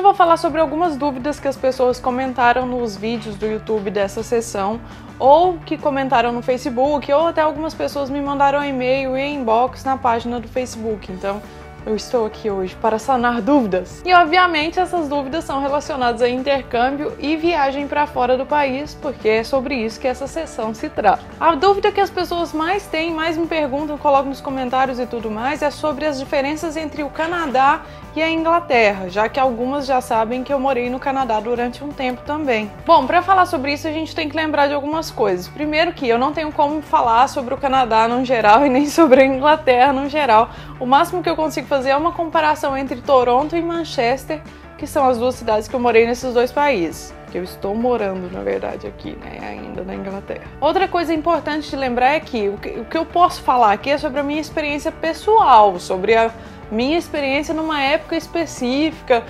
eu vou falar sobre algumas dúvidas que as pessoas comentaram nos vídeos do YouTube dessa sessão, ou que comentaram no Facebook, ou até algumas pessoas me mandaram e-mail e inbox na página do Facebook. Então, eu estou aqui hoje para sanar dúvidas. E obviamente essas dúvidas são relacionadas a intercâmbio e viagem para fora do país, porque é sobre isso que essa sessão se trata. A dúvida que as pessoas mais têm, mais me perguntam, colocam nos comentários e tudo mais, é sobre as diferenças entre o Canadá e a Inglaterra, já que algumas já sabem que eu morei no Canadá durante um tempo também. Bom, para falar sobre isso a gente tem que lembrar de algumas coisas. Primeiro que eu não tenho como falar sobre o Canadá no geral e nem sobre a Inglaterra no geral. O máximo que eu consigo fazer é uma comparação entre Toronto e Manchester, que são as duas cidades que eu morei nesses dois países. Que eu estou morando, na verdade, aqui, né, ainda na Inglaterra. Outra coisa importante de lembrar é que o que eu posso falar aqui é sobre a minha experiência pessoal, sobre a minha experiência numa época específica,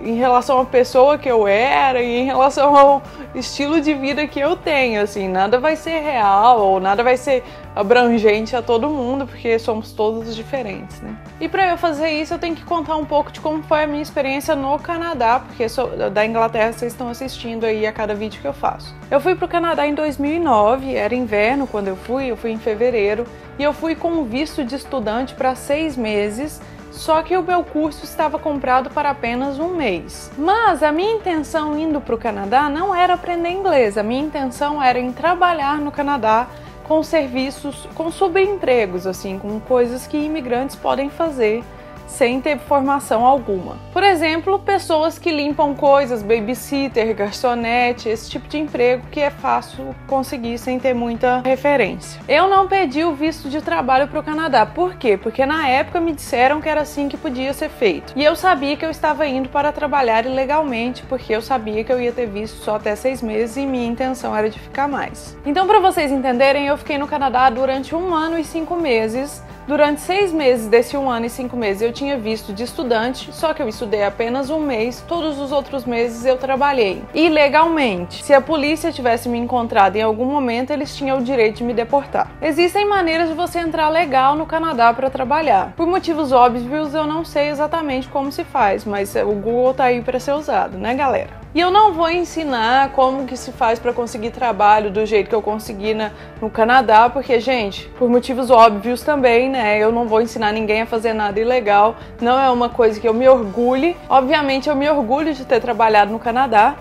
em relação à pessoa que eu era e em relação ao estilo de vida que eu tenho, assim, nada vai ser real ou nada vai ser abrangente a todo mundo, porque somos todos diferentes, né? E para eu fazer isso eu tenho que contar um pouco de como foi a minha experiência no Canadá, porque da Inglaterra vocês estão assistindo aí a cada vídeo que eu faço. Eu fui pro Canadá em 2009, era inverno quando eu fui em fevereiro, e eu fui com um visto de estudante para 6 meses, só que o meu curso estava comprado para apenas um mês. Mas a minha intenção indo para o Canadá não era aprender inglês, a minha intenção era em trabalhar no Canadá com serviços, com subempregos, assim, com coisas que imigrantes podem fazer sem ter formação alguma. Por exemplo, pessoas que limpam coisas, babysitter, garçonete, esse tipo de emprego que é fácil conseguir sem ter muita referência. Eu não pedi o visto de trabalho para o Canadá. Por quê? Porque na época me disseram que era assim que podia ser feito. E eu sabia que eu estava indo para trabalhar ilegalmente, porque eu sabia que eu ia ter visto só até 6 meses e minha intenção era de ficar mais. Então, para vocês entenderem, eu fiquei no Canadá durante 1 ano e 5 meses. Durante 6 meses desse 1 ano e 5 meses eu tinha visto de estudante, só que eu estudei apenas um mês, todos os outros meses eu trabalhei ilegalmente. Se a polícia tivesse me encontrado em algum momento, eles tinham o direito de me deportar. Existem maneiras de você entrar legal no Canadá para trabalhar. Por motivos óbvios, eu não sei exatamente como se faz, mas o Google tá aí para ser usado, né, galera? E eu não vou ensinar como que se faz para conseguir trabalho do jeito que eu consegui no Canadá, porque, gente, por motivos óbvios também, né, eu não vou ensinar ninguém a fazer nada ilegal, não é uma coisa que eu me orgulhe. Obviamente eu me orgulho de ter trabalhado no Canadá,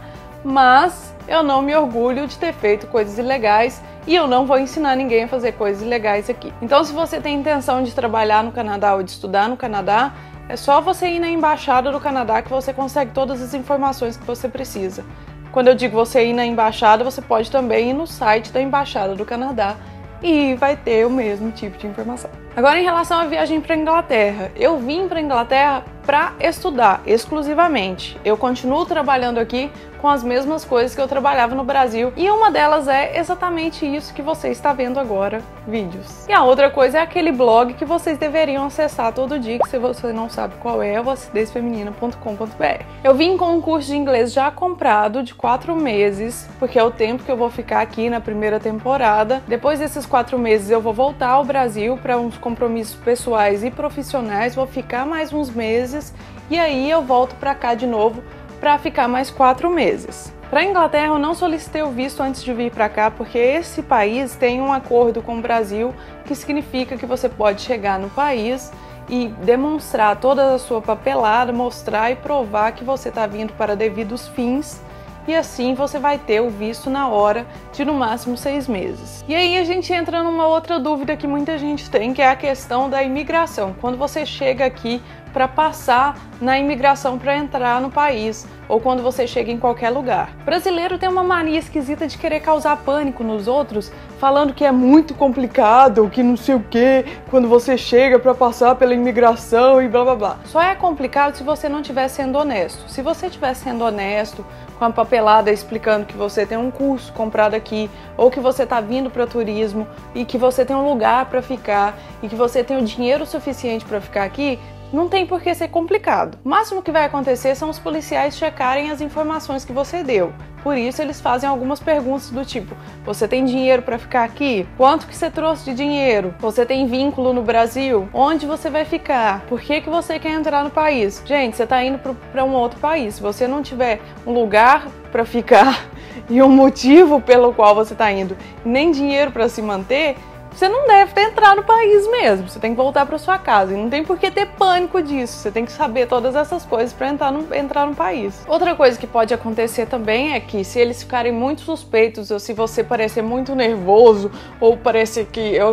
mas eu não me orgulho de ter feito coisas ilegais e eu não vou ensinar ninguém a fazer coisas ilegais aqui. Então, se você tem intenção de trabalhar no Canadá ou de estudar no Canadá, é só você ir na embaixada do Canadá que você consegue todas as informações que você precisa. Quando eu digo você ir na embaixada, você pode também ir no site da embaixada do Canadá e vai ter o mesmo tipo de informação. Agora, em relação à viagem para a Inglaterra, eu vim para a Inglaterra para estudar exclusivamente. Eu continuo trabalhando aqui com as mesmas coisas que eu trabalhava no Brasil e uma delas é exatamente isso que você está vendo agora, vídeos. E a outra coisa é aquele blog que vocês deveriam acessar todo dia, que se você não sabe qual é o acidezfeminina.com.br. Eu vim com um curso de inglês já comprado de 4 meses, porque é o tempo que eu vou ficar aqui na primeira temporada. Depois desses 4 meses eu vou voltar ao Brasil para uns compromissos pessoais e profissionais, vou ficar mais uns meses e aí eu volto para cá de novo para ficar mais 4 meses. Para a Inglaterra eu não solicitei o visto antes de vir para cá, porque esse país tem um acordo com o Brasil, que significa que você pode chegar no país e demonstrar toda a sua papelada, mostrar e provar que você está vindo para devidos fins, e assim você vai ter o visto na hora de no máximo 6 meses. E aí a gente entra numa outra dúvida que muita gente tem, que é a questão da imigração. Quando você chega aqui para passar na imigração para entrar no país, ou quando você chega em qualquer lugar. O brasileiro tem uma mania esquisita de querer causar pânico nos outros, falando que é muito complicado, que não sei o que, quando você chega para passar pela imigração e blá blá blá. Só é complicado se você não estiver sendo honesto. Se você estiver sendo honesto, com a papelada explicando que você tem um curso comprado aqui, ou que você está vindo para turismo, e que você tem um lugar para ficar, e que você tem o dinheiro suficiente para ficar aqui, Não tem por que ser complicado. O máximo que vai acontecer são os policiais checarem as informações que você deu. Por isso eles fazem algumas perguntas do tipo: você tem dinheiro para ficar aqui? Quanto que você trouxe de dinheiro? Você tem vínculo no Brasil? Onde você vai ficar? Por que você quer entrar no país? Gente, você está indo para um outro país. Se você não tiver um lugar para ficar e um motivo pelo qual você está indo, nem dinheiro para se manter, você não deve entrar no país mesmo. Você tem que voltar para sua casa. E não tem por que ter pânico disso. Você tem que saber todas essas coisas para entrar no país. Outra coisa que pode acontecer também é que se eles ficarem muito suspeitos, ou se você parecer muito nervoso, ou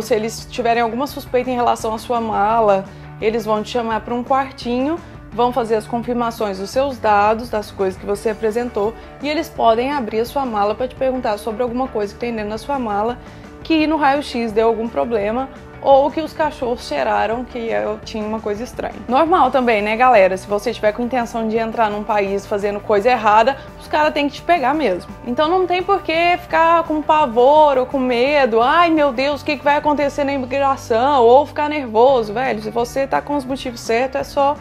se eles tiverem alguma suspeita em relação à sua mala, eles vão te chamar para um quartinho, vão fazer as confirmações dos seus dados, das coisas que você apresentou, e eles podem abrir a sua mala para te perguntar sobre alguma coisa que tem dentro da sua mala, que no raio-x deu algum problema, ou que os cachorros cheiraram que eu tinha uma coisa estranha. Normal também, né, galera? Se você tiver com intenção de entrar num país fazendo coisa errada, os caras têm que te pegar mesmo. Então não tem por que ficar com pavor ou com medo. Ai, meu Deus, o que vai acontecer na imigração? Ou ficar nervoso, velho. Se você tá com os motivos certos, é só...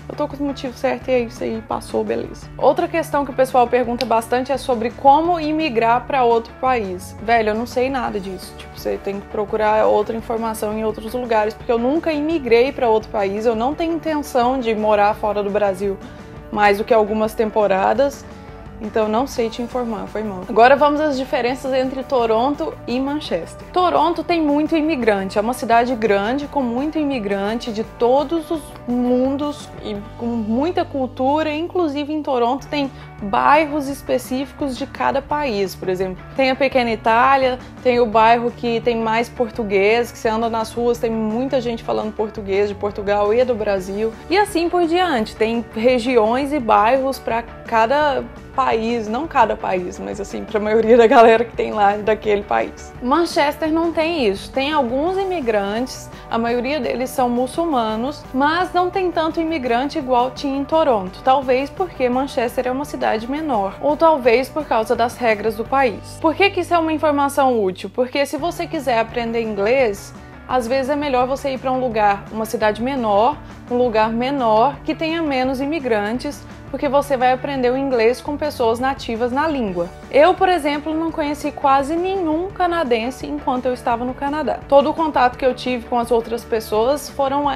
eu tô com os motivos certos e é isso aí, passou, beleza. Outra questão que o pessoal pergunta bastante é sobre como imigrar para outro país. Velho, eu não sei nada disso. Tipo, você tem que procurar outra informação em outros lugares, porque eu nunca imigrei para outro país, eu não tenho intenção de morar fora do Brasil mais do que algumas temporadas. Então não sei te informar, foi mal. Agora vamos às diferenças entre Toronto e Manchester. Toronto tem muito imigrante, é uma cidade grande com muito imigrante de todos os mundos e com muita cultura. Inclusive em Toronto tem bairros específicos de cada país. Por exemplo, tem a Pequena Itália, tem o bairro que tem mais português, que você anda nas ruas, tem muita gente falando português de Portugal e do Brasil. E assim por diante, tem regiões e bairros para cada país, não cada país, mas assim, para a maioria da galera que tem lá daquele país. Manchester não tem isso, tem alguns imigrantes, a maioria deles são muçulmanos, mas não tem tanto imigrante igual tinha em Toronto, talvez porque Manchester é uma cidade menor, ou talvez por causa das regras do país. Por que isso é uma informação útil? Porque se você quiser aprender inglês, às vezes é melhor você ir para um lugar, uma cidade menor, um lugar menor, que tenha menos imigrantes, porque você vai aprender o inglês com pessoas nativas na língua. Eu, por exemplo, não conheci quase nenhum canadense enquanto eu estava no Canadá. Todo o contato que eu tive com as outras pessoas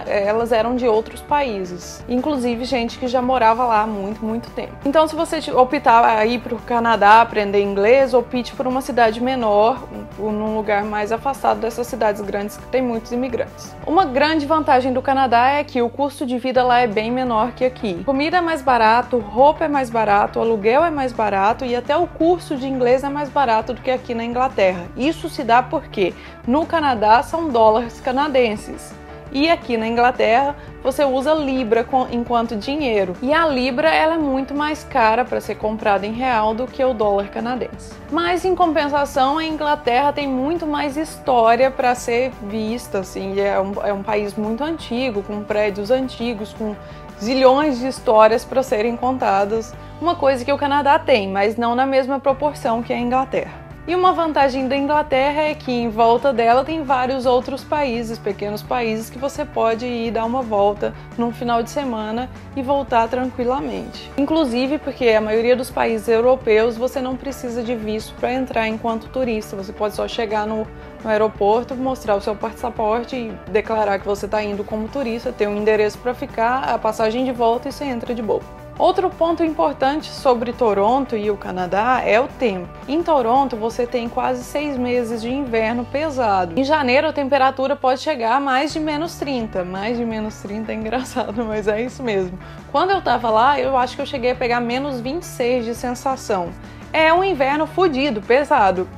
elas eram de outros países, inclusive gente que já morava lá há muito tempo. Então, se você optar a ir para o Canadá aprender inglês, opte por uma cidade menor, num lugar mais afastado dessas cidades grandes que tem muitos imigrantes. Uma grande vantagem do Canadá é que o custo de vida lá é bem menor que aqui. Comida é mais barata, roupa é mais barato, aluguel é mais barato e até o curso de inglês é mais barato do que aqui na Inglaterra. Isso se dá porque no Canadá são dólares canadenses e aqui na Inglaterra você usa libra enquanto dinheiro. E a libra ela é muito mais cara para ser comprada em real do que o dólar canadense. Mas em compensação, a Inglaterra tem muito mais história para ser vista, assim, é um país muito antigo, com prédios antigos, com zilhões de histórias para serem contadas, uma coisa que o Canadá tem, mas não na mesma proporção que a Inglaterra. E uma vantagem da Inglaterra é que em volta dela tem vários outros países, pequenos países, que você pode ir dar uma volta num final de semana e voltar tranquilamente. Inclusive porque a maioria dos países europeus você não precisa de visto para entrar enquanto turista, você pode só chegar no aeroporto, mostrar o seu passaporte e declarar que você está indo como turista, ter um endereço para ficar, a passagem de volta e você entra de boa. Outro ponto importante sobre Toronto e o Canadá é o tempo. Em Toronto você tem quase 6 meses de inverno pesado. Em janeiro a temperatura pode chegar a mais de menos 30. Mais de menos 30 é engraçado, mas é isso mesmo. Quando eu tava lá, eu acho que eu cheguei a pegar menos 26 de sensação. É um inverno fodido, pesado.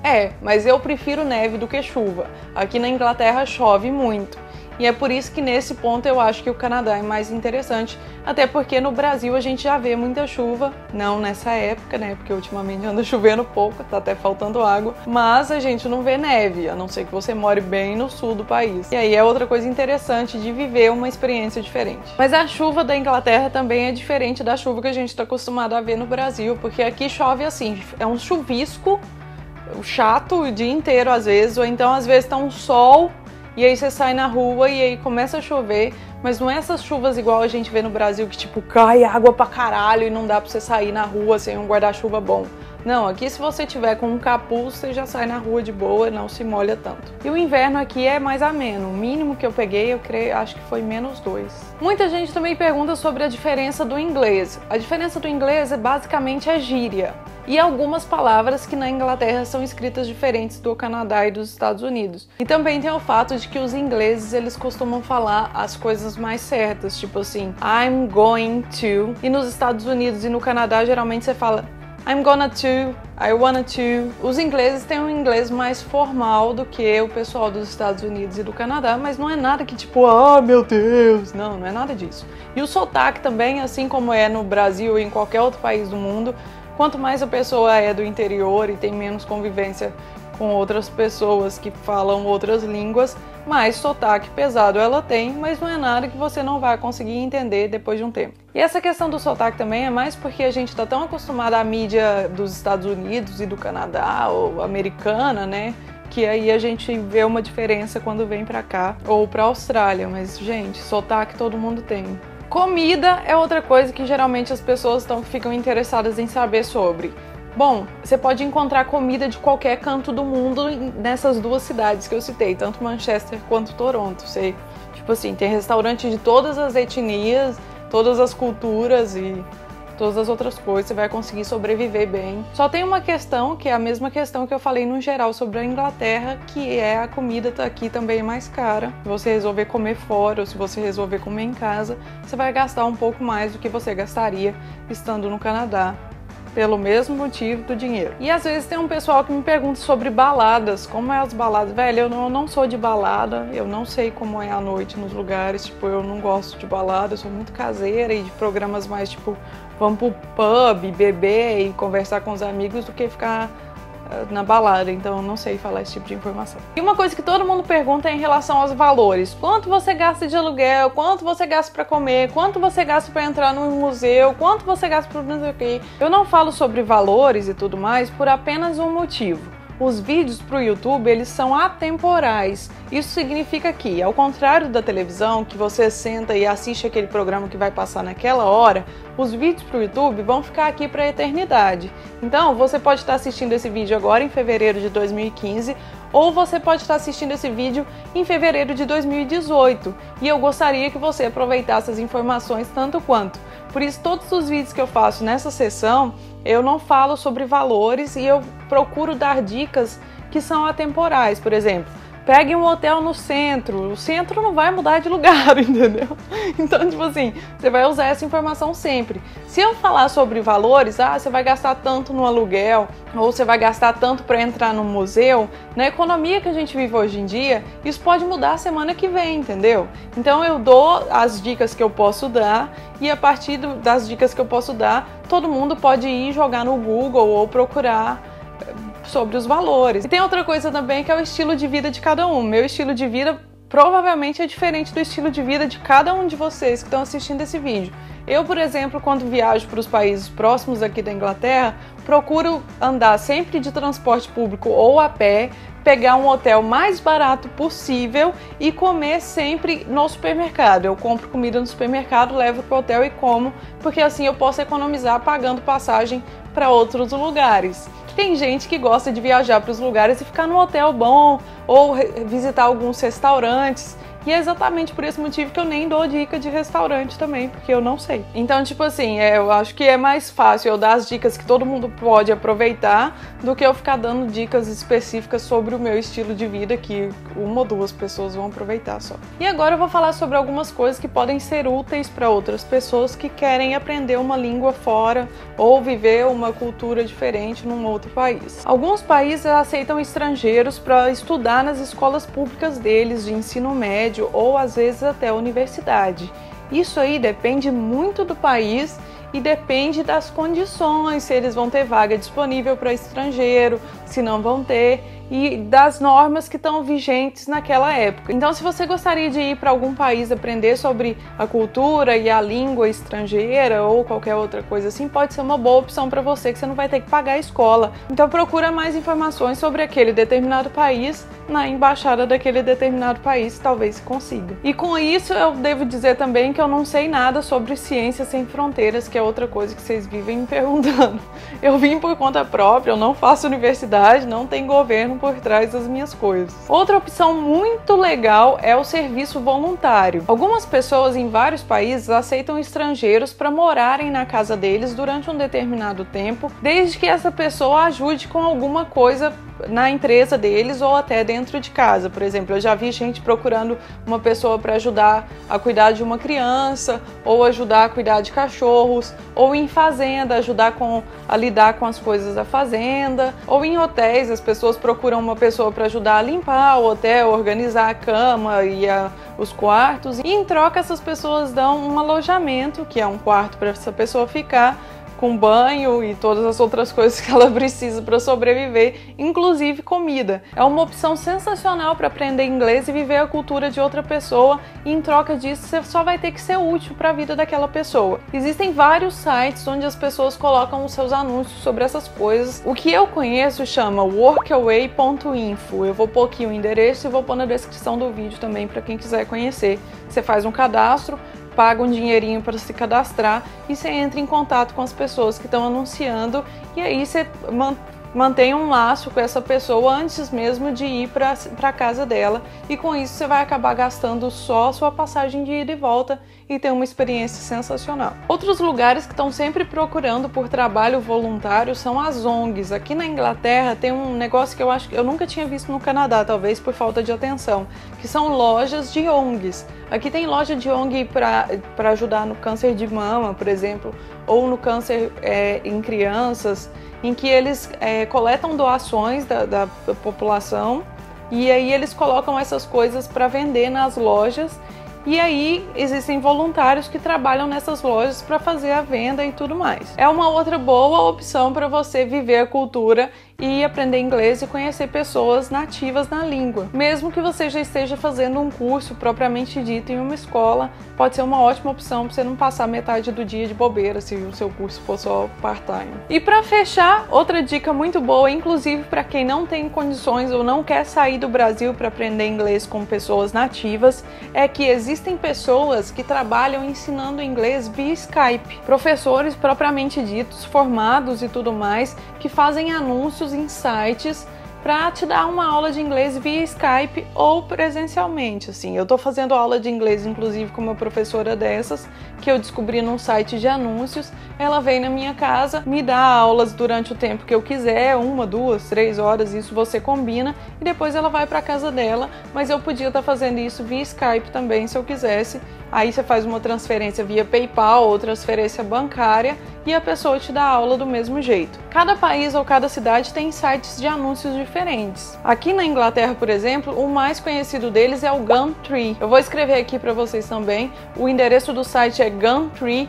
Mas eu prefiro neve do que chuva. Aqui na Inglaterra chove muito. E é por isso que nesse ponto eu acho que o Canadá é mais interessante, até porque no Brasil a gente já vê muita chuva, não nessa época, né, porque ultimamente anda chovendo pouco, tá até faltando água, mas a gente não vê neve, a não ser que você more bem no sul do país. E aí é outra coisa interessante de viver uma experiência diferente. Mas a chuva da Inglaterra também é diferente da chuva que a gente tá acostumado a ver no Brasil, porque aqui chove assim, é um chuvisco chato o dia inteiro às vezes, ou então às vezes tá um sol e aí você sai na rua e aí começa a chover, mas não é essas chuvas igual a gente vê no Brasil que tipo cai água pra caralho e não dá pra você sair na rua sem um guarda-chuva bom. Não, aqui se você tiver com um capuz, você já sai na rua de boa, não se molha tanto. E o inverno aqui é mais ameno. O mínimo que eu peguei, acho que foi -2. Muita gente também pergunta sobre a diferença do inglês. A diferença do inglês basicamente é gíria. E algumas palavras que na Inglaterra são escritas diferentes do Canadá e dos Estados Unidos. E também tem o fato de que os ingleses, eles costumam falar as coisas mais certas, tipo assim, I'm going to. E nos Estados Unidos e no Canadá, geralmente você fala I'm gonna to, I wanna to. Os ingleses têm um inglês mais formal do que o pessoal dos Estados Unidos e do Canadá, mas não é nada que tipo, ah, meu Deus, não é nada disso. E o sotaque também, assim como é no Brasil ou em qualquer outro país do mundo, quanto mais a pessoa é do interior e tem menos convivência com outras pessoas que falam outras línguas, mais sotaque pesado ela tem, mas não é nada que você não vai conseguir entender depois de um tempo. E essa questão do sotaque também é mais porque a gente está tão acostumado à mídia dos Estados Unidos e do Canadá, ou americana, né? Que aí a gente vê uma diferença quando vem pra cá, ou pra Austrália, mas gente, sotaque todo mundo tem. Comida é outra coisa que geralmente as pessoas ficam interessadas em saber sobre. Bom, você pode encontrar comida de qualquer canto do mundo nessas duas cidades que eu citei, tanto Manchester quanto Toronto. Você, tipo assim, tem restaurante de todas as etnias, todas as culturas e todas as outras coisas, você vai conseguir sobreviver bem. Só tem uma questão, que é a mesma questão que eu falei no geral sobre a Inglaterra, que é a comida aqui também é mais cara. Se você resolver comer fora ou se você resolver comer em casa, você vai gastar um pouco mais do que você gastaria estando no Canadá, pelo mesmo motivo do dinheiro. E às vezes tem um pessoal que me pergunta sobre baladas, como é as baladas. Velho, eu não sou de balada, eu não sei como é a noite nos lugares, tipo, eu não gosto de balada, eu sou muito caseira e de programas mais tipo, vamos pro pub, beber e conversar com os amigos do que ficar na balada, então eu não sei falar esse tipo de informação. E uma coisa que todo mundo pergunta é em relação aos valores. Quanto você gasta de aluguel? Quanto você gasta para comer? Quanto você gasta para entrar no museu? Quanto você gasta para não sei o quê? Eu não falo sobre valores e tudo mais por apenas um motivo. Os vídeos para o YouTube, eles são atemporais. Isso significa que, ao contrário da televisão, que você senta e assiste aquele programa que vai passar naquela hora, os vídeos para o YouTube vão ficar aqui para a eternidade. Então, você pode estar assistindo esse vídeo agora em fevereiro de 2015, ou você pode estar assistindo esse vídeo em fevereiro de 2018. E eu gostaria que você aproveitasse as informações tanto quanto. Por isso, todos os vídeos que eu faço nessa sessão, eu não falo sobre valores e eu procuro dar dicas que são atemporais. Por exemplo, pegue um hotel no centro. O centro não vai mudar de lugar, entendeu? Então, tipo assim, você vai usar essa informação sempre. Se eu falar sobre valores, você vai gastar tanto no aluguel, ou você vai gastar tanto para entrar no museu, na economia que a gente vive hoje em dia, isso pode mudar semana que vem, entendeu? Então eu dou as dicas que eu posso dar e a partir das dicas que eu posso dar, todo mundo pode ir jogar no Google ou procurar sobre os valores. E tem outra coisa também que é o estilo de vida de cada um. Meu estilo de vida provavelmente é diferente do estilo de vida de cada um de vocês que estão assistindo esse vídeo. Eu, por exemplo, quando viajo para os países próximos aqui da Inglaterra, procuro andar sempre de transporte público ou a pé, pegar um hotel mais barato possível e comer sempre no supermercado. Eu compro comida no supermercado, levo para o hotel e como, porque assim eu posso economizar pagando passagem para outros lugares. Tem gente que gosta de viajar para os lugares e ficar num hotel bom ou visitar alguns restaurantes. E é exatamente por esse motivo que eu nem dou dica de restaurante também, porque eu não sei. Então, tipo assim, eu acho que é mais fácil eu dar as dicas que todo mundo pode aproveitar do que eu ficar dando dicas específicas sobre o meu estilo de vida que uma ou duas pessoas vão aproveitar só. E agora eu vou falar sobre algumas coisas que podem ser úteis para outras pessoas que querem aprender uma língua fora ou viver uma cultura diferente num outro país. Alguns países aceitam estrangeiros para estudar nas escolas públicas deles de ensino médio ou às vezes até a universidade. Isso aí depende muito do país e depende das condições, se eles vão ter vaga disponível para estrangeiro, se não vão ter. e das normas que estão vigentes naquela época. Então, se você gostaria de ir para algum país aprender sobre a cultura e a língua estrangeira ou qualquer outra coisa assim, pode ser uma boa opção para você, que você não vai ter que pagar a escola. Então, procura mais informações sobre aquele determinado país na embaixada daquele determinado país, talvez consiga. E com isso, eu devo dizer também que eu não sei nada sobre Ciências Sem Fronteiras, que é outra coisa que vocês vivem me perguntando. Eu vim por conta própria, eu não faço universidade, não tem governo por trás das minhas coisas. Outra opção muito legal é o serviço voluntário. Algumas pessoas em vários países aceitam estrangeiros para morarem na casa deles durante um determinado tempo, desde que essa pessoa ajude com alguma coisa na empresa deles ou até dentro de casa. Por exemplo, eu já vi gente procurando uma pessoa para ajudar a cuidar de uma criança, ou ajudar a cuidar de cachorros, ou em fazenda, ajudar a lidar com as coisas da fazenda, ou em hotéis, as pessoas procuram uma pessoa para ajudar a limpar o hotel, organizar a cama e os quartos, e em troca essas pessoas dão um alojamento, que é um quarto para essa pessoa ficar, com banho e todas as outras coisas que ela precisa para sobreviver, inclusive comida. É uma opção sensacional para aprender inglês e viver a cultura de outra pessoa, e em troca disso você só vai ter que ser útil para a vida daquela pessoa. Existem vários sites onde as pessoas colocam os seus anúncios sobre essas coisas. O que eu conheço chama workaway.info. Eu vou pôr aqui o endereço e vou pôr na descrição do vídeo também para quem quiser conhecer. Você faz um cadastro, paga um dinheirinho para se cadastrar e você entra em contato com as pessoas que estão anunciando, e aí você mantém um laço com essa pessoa antes mesmo de ir para a casa dela, e com isso você vai acabar gastando só a sua passagem de ida e volta e ter uma experiência sensacional. Outros lugares que estão sempre procurando por trabalho voluntário são as ONGs. Aqui na Inglaterra tem um negócio que eu acho que eu nunca tinha visto no Canadá, talvez por falta de atenção, que são lojas de ONGs. Aqui tem loja de ONG para ajudar no câncer de mama, por exemplo, ou no câncer em crianças, em que eles coletam doações da população, e aí eles colocam essas coisas para vender nas lojas. E aí existem voluntários que trabalham nessas lojas para fazer a venda e tudo mais. É uma outra boa opção para você viver a cultura e aprender inglês e conhecer pessoas nativas na língua. Mesmo que você já esteja fazendo um curso propriamente dito em uma escola, pode ser uma ótima opção para você não passar metade do dia de bobeira se o seu curso for só part-time. E para fechar, outra dica muito boa, inclusive para quem não tem condições ou não quer sair do Brasil para aprender inglês com pessoas nativas, é que existem pessoas que trabalham ensinando inglês via Skype. Professores propriamente ditos, formados e tudo mais, que fazem anúncios em sites para te dar uma aula de inglês via Skype ou presencialmente. Assim, eu tô fazendo aula de inglês, inclusive, com uma professora dessas, que eu descobri num site de anúncios. Ela vem na minha casa, me dá aulas durante o tempo que eu quiser, 1, 2, 3 horas, isso você combina, e depois ela vai para casa dela, mas eu podia estar fazendo isso via Skype também, se eu quisesse. Aí você faz uma transferência via PayPal ou transferência bancária e a pessoa te dá aula do mesmo jeito. Cada país ou cada cidade tem sites de anúncios diferentes. Aqui na Inglaterra, por exemplo, o mais conhecido deles é o Gumtree. Eu vou escrever aqui para vocês também. O endereço do site é gumtree.co.uk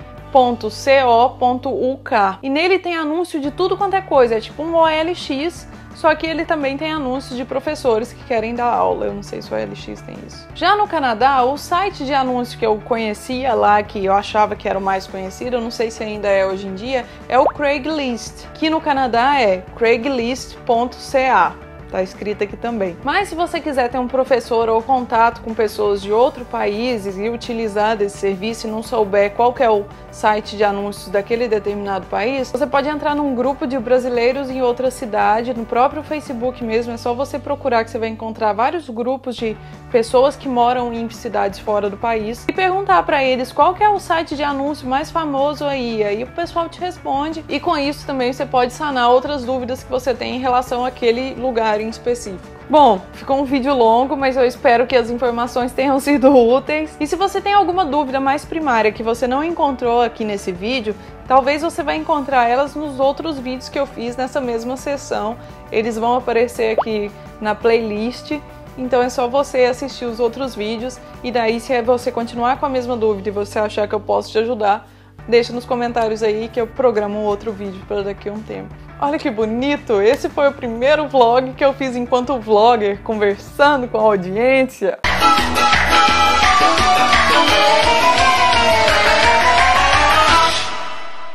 e nele tem anúncio de tudo quanto é coisa, é tipo um OLX, só que ele também tem anúncios de professores que querem dar aula. Eu não sei se o OLX tem isso. Já no Canadá, o site de anúncio que eu conhecia lá, que eu achava que era o mais conhecido, eu não sei se ainda é hoje em dia, é o Craigslist, que no Canadá é craigslist.ca. Tá escrito aqui também. Mas se você quiser ter um professor ou contato com pessoas de outros países e utilizar desse serviço e não souber qual que é o site de anúncios daquele determinado país, você pode entrar num grupo de brasileiros em outra cidade, no próprio Facebook mesmo. É só você procurar que você vai encontrar vários grupos de pessoas que moram em cidades fora do país e perguntar para eles qual que é o site de anúncio mais famoso aí. Aí o pessoal te responde, e com isso também você pode sanar outras dúvidas que você tem em relação àquele lugar em específico. Bom, ficou um vídeo longo, mas eu espero que as informações tenham sido úteis. E se você tem alguma dúvida mais primária que você não encontrou aqui nesse vídeo, talvez você vai encontrar elas nos outros vídeos que eu fiz nessa mesma sessão. Eles vão aparecer aqui na playlist, então é só você assistir os outros vídeos, e daí se você continuar com a mesma dúvida e você achar que eu posso te ajudar, deixa nos comentários aí que eu programo um outro vídeo para daqui a um tempo. Olha que bonito! Esse foi o primeiro vlog que eu fiz enquanto vlogger, conversando com a audiência.